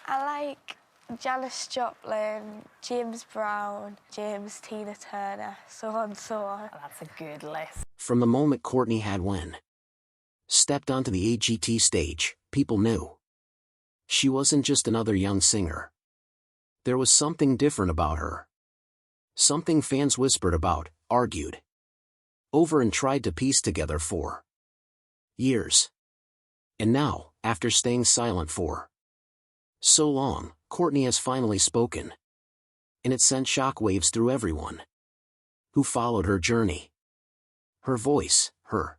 I like Janis Joplin, James Brown, James Tina Turner, so on and so on. Oh, that's a good list. From the moment Courtney Hadwin stepped onto the AGT stage, people knew she wasn't just another young singer. There was something different about her. Something fans whispered about, argued over, and tried to piece together for years. And now, after staying silent for so long, Courtney has finally spoken. And it sent shockwaves through everyone who followed her journey. Her voice, her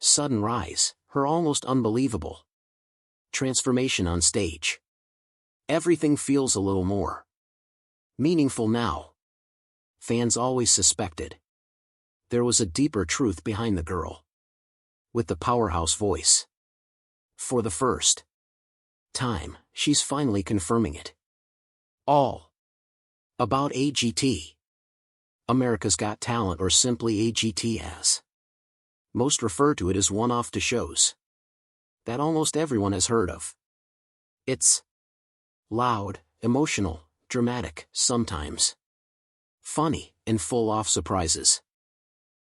sudden rise, her almost unbelievable transformation on stage. Everything feels a little more meaningful now. Fans always suspected there was a deeper truth behind the girl with the powerhouse voice. For the first time, she's finally confirming it all. About AGT, America's Got Talent, or simply AGT as most refer to it, as one-off to shows that almost everyone has heard of. It's loud, emotional, dramatic, sometimes funny, and full of surprises.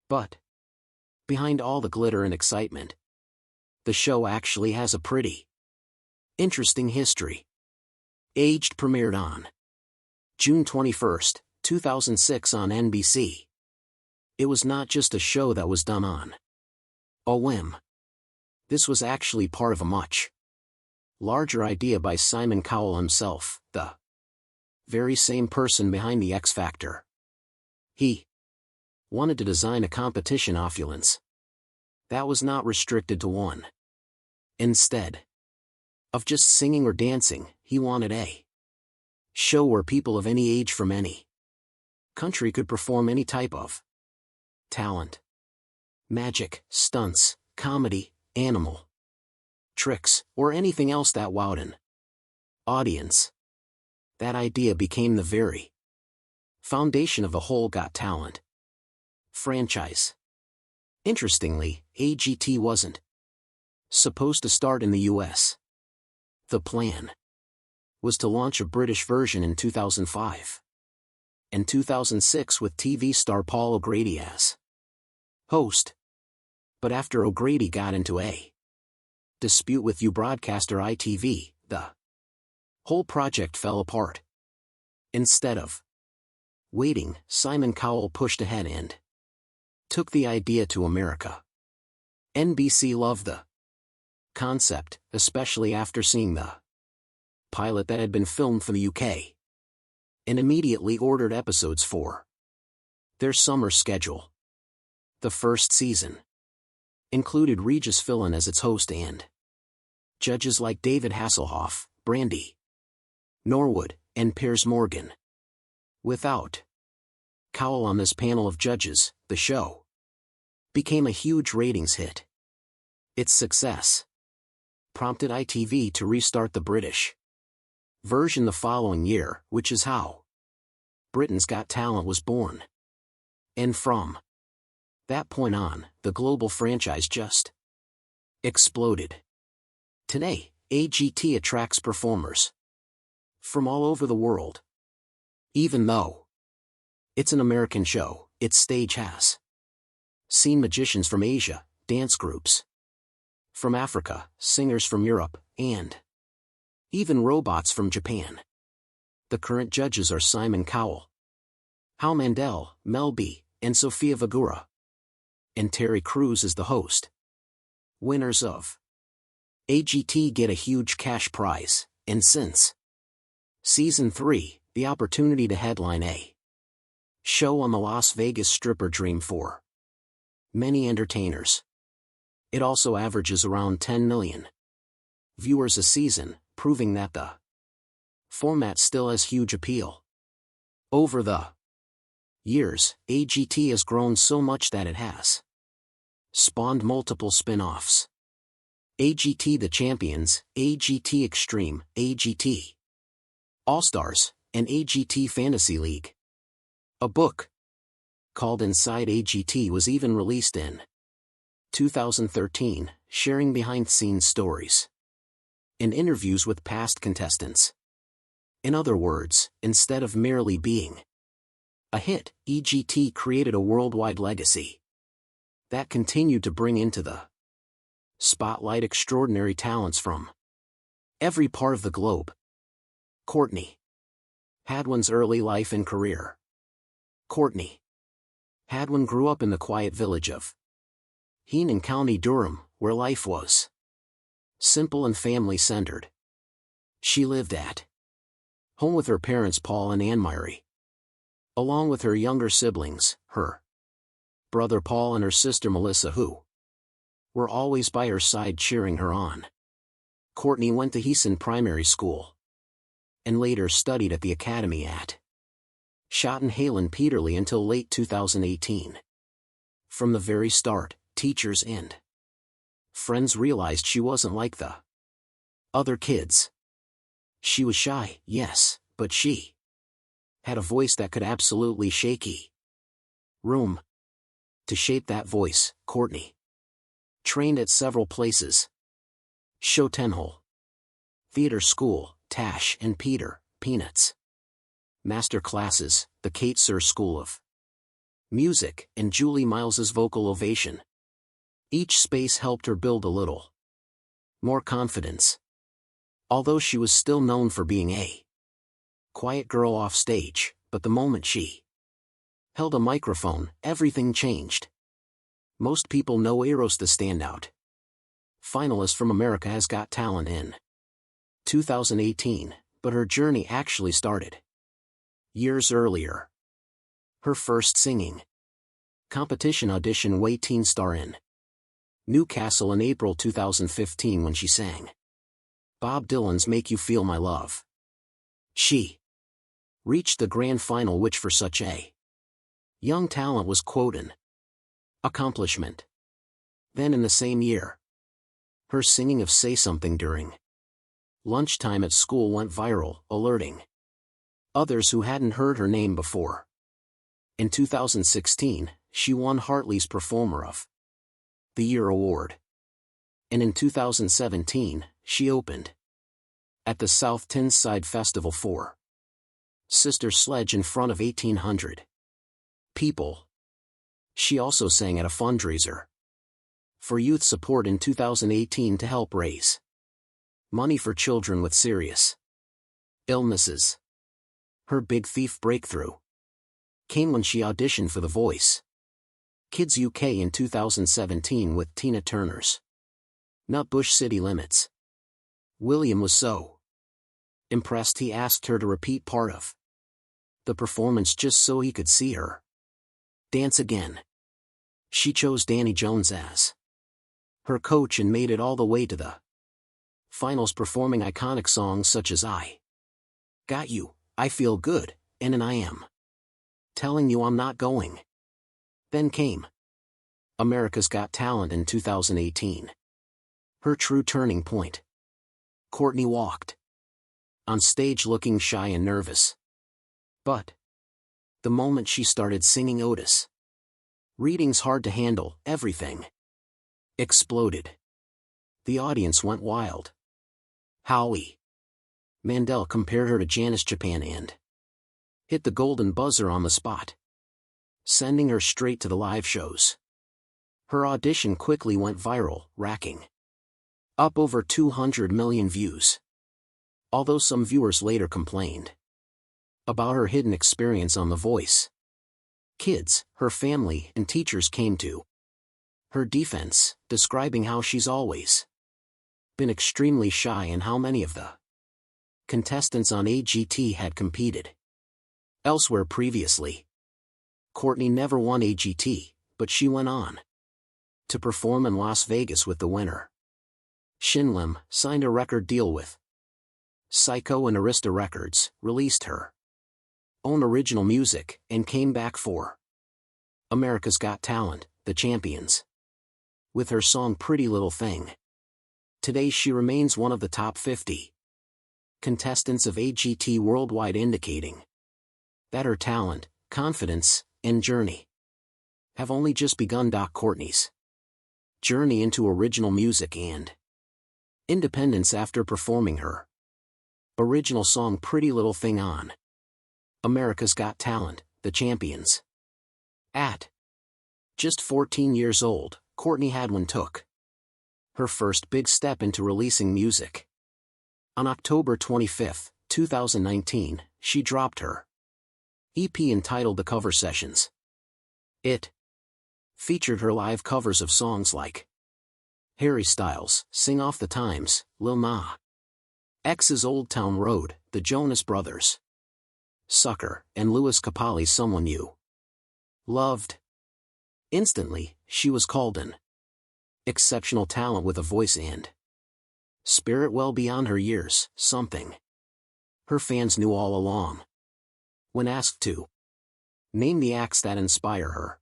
But behind all the glitter and excitement, the show actually has a pretty interesting history. Premiered on June 21, 2006 on NBC. It was not just a show that was done on a whim. This was actually part of a much larger idea by Simon Cowell himself, the very same person behind the X Factor. He wanted to design a competition opulence that was not restricted to one. Instead of just singing or dancing, he wanted a show where people of any age from any country could perform any type of talent, magic, stunts, comedy, animal tricks, or anything else that wowed an audience. That idea became the very foundation of the whole Got Talent franchise. Interestingly, AGT wasn't supposed to start in the US. The plan was to launch a British version in 2005 and 2006 with TV star Paul O'Grady as host. But after O'Grady got into a dispute with broadcaster ITV, the whole project fell apart. Instead of waiting, Simon Cowell pushed ahead and took the idea to America. NBC loved the concept, especially after seeing the pilot that had been filmed for the UK, and immediately ordered episodes for their summer schedule. The first season included Regis Philbin as its host and judges like David Hasselhoff, Brandy Norwood, and Piers Morgan. Without Cowell on this panel of judges, the show became a huge ratings hit. Its success prompted ITV to restart the British version the following year, which is how Britain's Got Talent was born. And from that point on, the global franchise just exploded. Today, AGT attracts performers from all over the world. Even though it's an American show, its stage has seen magicians from Asia, dance groups from Africa, singers from Europe, and even robots from Japan. The current judges are Simon Cowell, Hal Mandel, Mel B, and Sofia Vergara. And Terry Crews is the host. Winners of AGT get a huge cash prize, and since Season 3, the opportunity to headline a show on the Las Vegas Strip dream for many entertainers. It also averages around 10 million viewers a season, proving that the format still has huge appeal. Over the years, AGT has grown so much that it has spawned multiple spin-offs. AGT The Champions, AGT Extreme, AGT All-Stars, and AGT Fantasy League. A book called Inside AGT was even released in 2013, sharing behind-the-scenes stories. and interviews with past contestants. In other words, instead of merely being a hit, AGT created a worldwide legacy that continued to bring into the spotlight extraordinary talents from every part of the globe. Courtney Hadwin's early life and career. Courtney Hadwin grew up in the quiet village of Heenan, County Durham, where life was simple and family-centered. She lived at home with her parents Paul and Ann Myrie, along with her younger siblings, her brother Paul and her sister Melissa, who were always by her side cheering her on. Courtney went to Heason Primary School and later studied at the academy at Schottenhalen-Peterlee until late 2018. From the very start, teachers and friends realized she wasn't like the other kids. She was shy, yes, but she had a voice that could absolutely shake a room. To shape that voice, Courtney trained at several places: Schotenhall Theater School, Tash and Peter, Peanuts Master Classes, the Kate Sir School of Music, and Julie Miles's Vocal Ovation. Each space helped her build a little more confidence. Although she was still known for being a quiet girl off stage, but the moment she held a microphone, everything changed. Most people know Eros the standout finalist from America Has Got Talent in 2018, but her journey actually started years earlier. Her first singing competition audition was Teen Star in Newcastle in April 2015 when she sang Bob Dylan's Make You Feel My Love. She reached the grand final, which for such a young talent was quote an accomplishment. Then in the same year, her singing of Say Something during lunchtime at school went viral, alerting others who hadn't heard her name before. In 2016, she won Hartley's Performer of the Year award. And in 2017, she opened at the South Tyneside Festival for Sister Sledge in front of 1,800 people. She also sang at a fundraiser for youth support in 2018 to help raise money for children with serious illnesses. Her Big Thief breakthrough came when she auditioned for The Voice Kids UK in 2017 with Tina Turner's Nutbush City Limits. William was so impressed he asked her to repeat part of the performance just so he could see her dance again. She chose Danny Jones as her coach and made it all the way to the finals, performing iconic songs such as I Got You, I Feel Good, and I Am Telling You I'm Not Going. Then came America's Got Talent in 2018. Her true turning point. Courtney walked on stage looking shy and nervous. But the moment she started singing Otis Reading's Hard to Handle, everything exploded. The audience went wild. Howie Mandel compared her to Janis Joplin and hit the golden buzzer on the spot, sending her straight to the live shows. Her audition quickly went viral, racking up over 200 million views. Although some viewers later complained about her hidden experience on The Voice Kids, her family and teachers came to her defense, describing how she's always been extremely shy and how many of the contestants on AGT had competed elsewhere previously. Courtney never won AGT, but she went on to perform in Las Vegas with the winner. Shin Lim signed a record deal with Psycho, and Arista Records released her own original music and came back for America's Got Talent, The Champions, with her song Pretty Little Thing. Today she remains one of the top 50 contestants of AGT worldwide, indicating that her talent, confidence, and journey have only just begun. Courtney's journey into original music and independence after performing her original song Pretty Little Thing on America's Got Talent, The Champions. At just 14 years old, Courtney Hadwin took her first big step into releasing music. On October 25, 2019, she dropped her EP entitled The Cover Sessions. It featured her live covers of songs like Harry Styles' Sing Off the Times, Lil Nas X's Old Town Road, The Jonas Brothers' Sucker, and Louis Capaldi's Someone You Loved. Instantly, she was called an exceptional talent with a voice and spirit well beyond her years, something her fans knew all along. When asked to name the acts that inspire her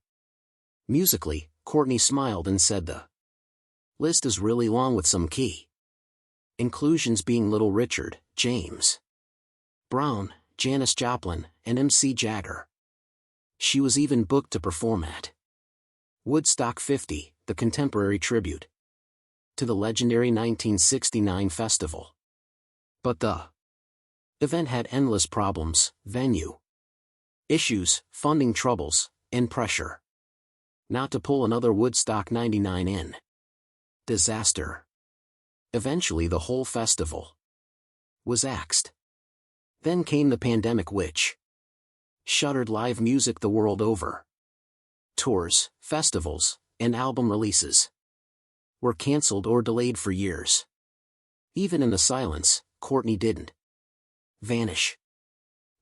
musically, Courtney smiled and said the list is really long with some key inclusions being Little Richard, James Brown, Janis Joplin, and MC Jagger. She was even booked to perform at Woodstock 50, the contemporary tribute to the legendary 1969 festival. But the event had endless problems, venue issues, funding troubles, and pressure not to pull another Woodstock 99 in disaster. Eventually the whole festival was axed. Then came the pandemic, which shuttered live music the world over. Tours, festivals, and album releases were cancelled or delayed for years. Even in the silence, Courtney didn't vanish.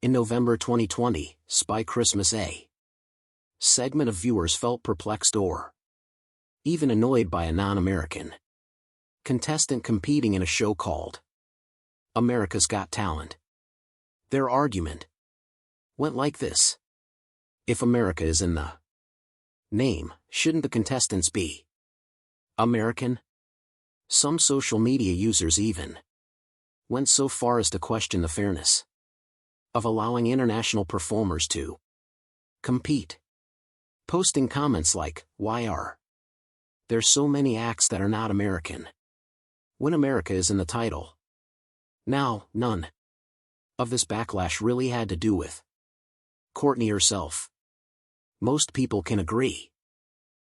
In November 2020, Spy Christmas, a segment of viewers felt perplexed or even annoyed by a non-American contestant competing in a show called America's Got Talent. Their argument went like this: if America is in the name, shouldn't the contestants be American? Some social media users even went so far as to question the fairness of allowing international performers to compete, posting comments like, "Why are there so many acts that are not American when America is in the title?" Now, none of this backlash really had to do with Courtney herself. Most people can agree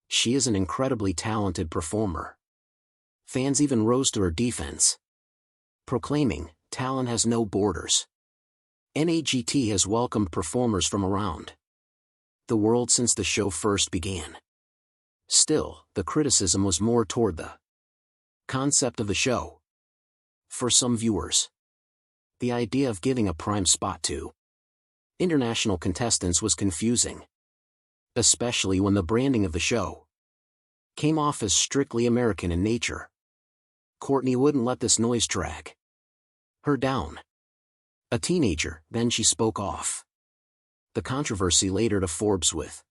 she is an incredibly talented performer. Fans even rose to her defense, proclaiming, "Talent has no borders." AGT has welcomed performers from around the world since the show first began. Still, the criticism was more toward the concept of the show. For some viewers, the idea of giving a prime spot to international contestants was confusing, especially when the branding of the show came off as strictly American in nature. Courtney wouldn't let this noise drag her down. A teenager, then she spoke off the controversy later to Forbes with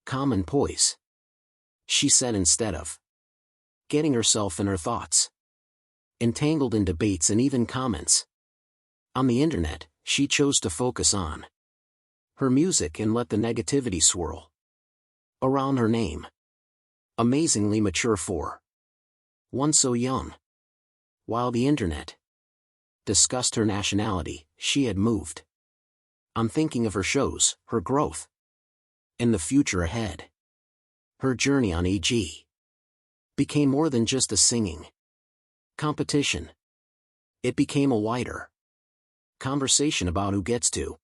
common poise. She said instead of getting herself and her thoughts entangled in debates and even comments on the internet, she chose to focus on her music and let the negativity swirl around her name. Amazingly mature for one so young. While the internet discussed her nationality, she had moved on thinking of her shows, her growth, and the future ahead. Her journey on AG became more than just a singing competition. It became a wider conversation about who gets to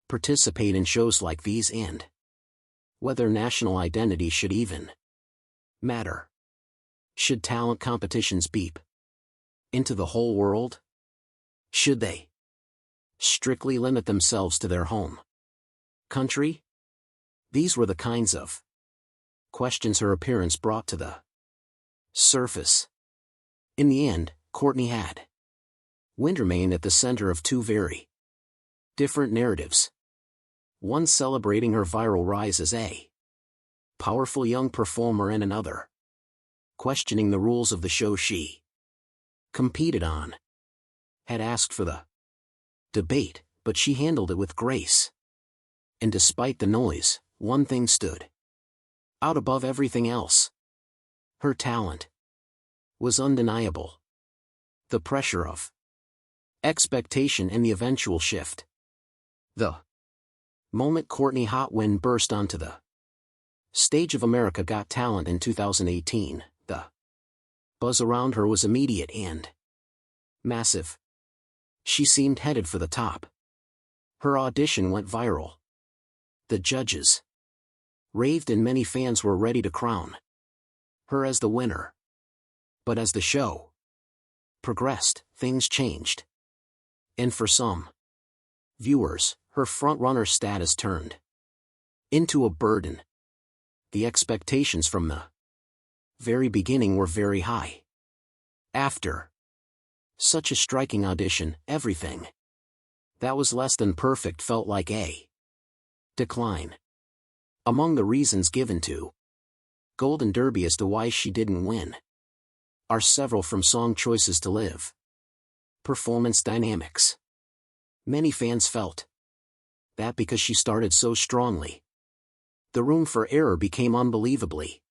participate in shows like these and whether national identity should even matter. Should talent competitions beep into the whole world? Should they strictly limit themselves to their home country? These were the kinds of questions her appearance brought to the surface. In the end, Courtney Hadwin remained at the center of two very different narratives. One celebrating her viral rise as a powerful young performer, and another questioning the rules of the show she competed on. Had asked for the debate, but she handled it with grace. And despite the noise, one thing stood out above everything else. Her talent was undeniable. The pressure of expectation and the eventual shift. The moment Courtney Hadwin burst onto the stage of America Got Talent in 2018, the buzz around her was immediate and massive. She seemed headed for the top. Her audition went viral. The judges raved and many fans were ready to crown her as the winner. But as the show progressed, things changed. And for some viewers, her frontrunner status turned into a burden. The expectations from the very beginning were very high. After such a striking audition, everything that was less than perfect felt like a decline. Among the reasons given to Golden Derby as to why she didn't win are several, from song choices to live performance dynamics. Many fans felt that because she started so strongly, the room for error became unbelievably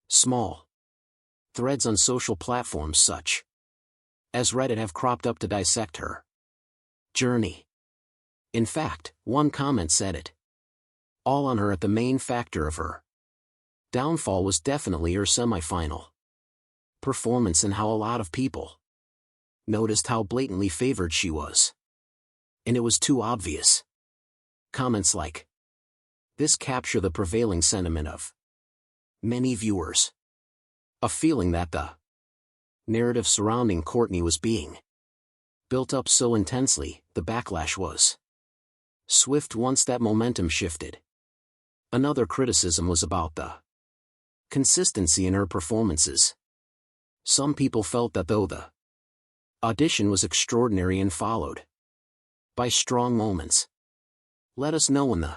small. Threads on social platforms such as Reddit have cropped up to dissect her journey. In fact, one comment said it all on her. At the main factor of her downfall was definitely her semi-final performance and how a lot of people noticed how blatantly favored she was. And it was too obvious. Comments like this capture the prevailing sentiment of many viewers. A feeling that the narrative surrounding Courtney was being built up so intensely, the backlash was swift once that momentum shifted. Another criticism was about the consistency in her performances. Some people felt that though the audition was extraordinary and followed by strong moments. Let us know in the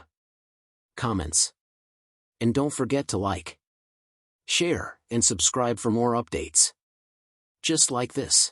comments. And don't forget to like, share, and subscribe for more updates just like this.